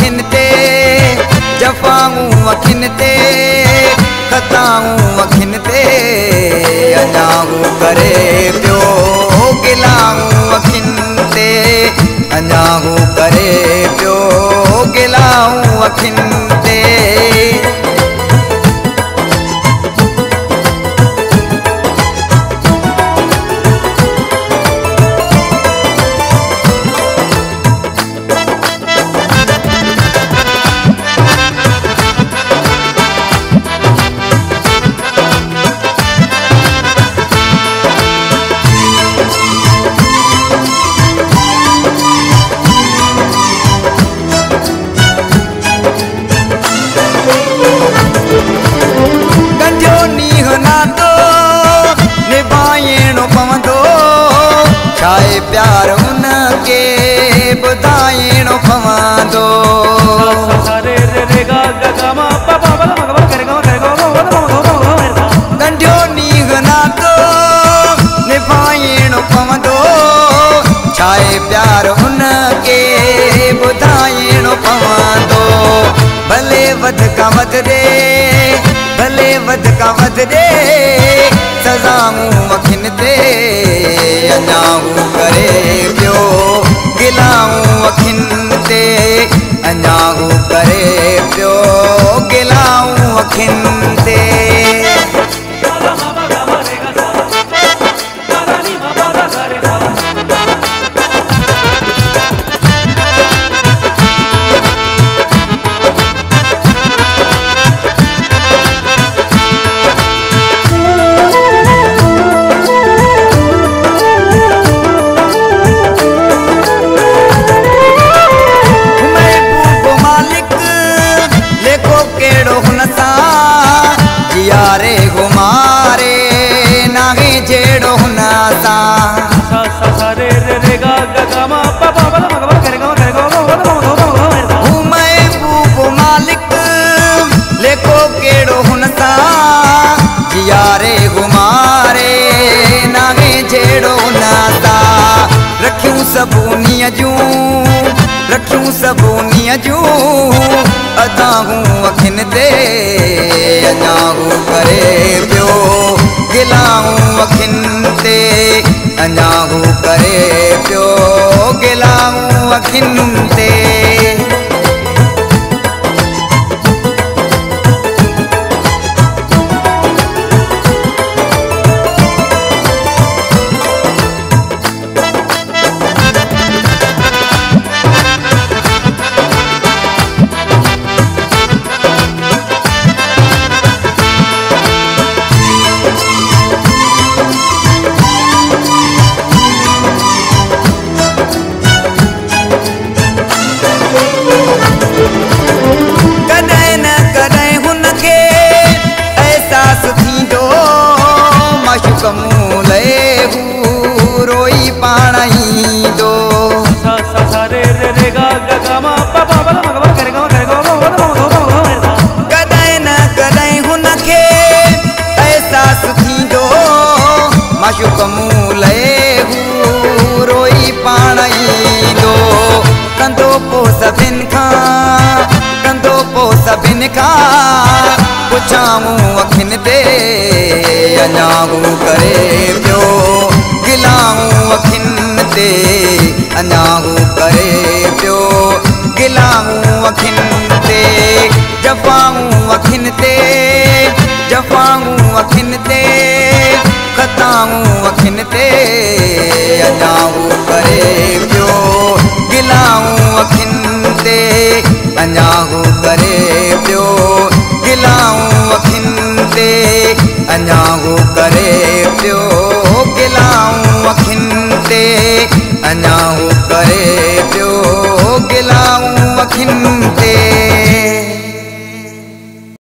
अखियुनि ते जफ़ाऊं अखियुनि ते ख़ताऊं अखियुनि ते अञा हू करे पियो गिलाऊं अखियुनि ते अञा हू करे पियो गिलाऊं अखियुनि ते छाए प्यार उनके ॿुधाइणो पवंदो गंढियो नींहुं नातो निभाइणो पवंदो छाए प्यार उनके ॿुधाइणो पवंदो भले वध का वध रे भले वध का वध रे सज़ाऊं अखियुनि ते अञा हू करे पियो गिलाऊं अखियुनि ते अञा हू करे पियो गिलाऊं अखियुनि ते यारे घुमारे नागे जेड़ो हुना सा रे रे रे गा गा गा मा पा पा पा मा गा करे गा महबूब मालिक लेको केड़ो हुन सा यारे घुमारे नागे जेड़ो हुना सा रखियूं सबूनीअ जूं अदाहूं अखियुनि ते अञा हू करे पियो गिलाऊं अखियुनि ते अञा हू करे पियो गिलाऊं अखियुनि ते रोई पाण ईंदो रे रे रे गा गा गा मा पा पा पा मा गा करे गा कॾहिं न कॾहिं हुनखे एहसास थींदो माशूक मूं लहे हू रोई पाण ईंदो कंदो पोइ सभिनि खां पुछाऊं अखियुनि ते अञा हू करे पियो गिलाऊं अखियुनि ते अञा हू करे पियो गिलाऊं अखियुनि ते जफ़ाऊं अखियुनि ते ख़ताऊं अखियुनि ते अञा हू करे पियो गिलाऊं अखियुनि ते अञा हू करे पियो गिलाऊं अखियुनि ते अञा हू करे पियो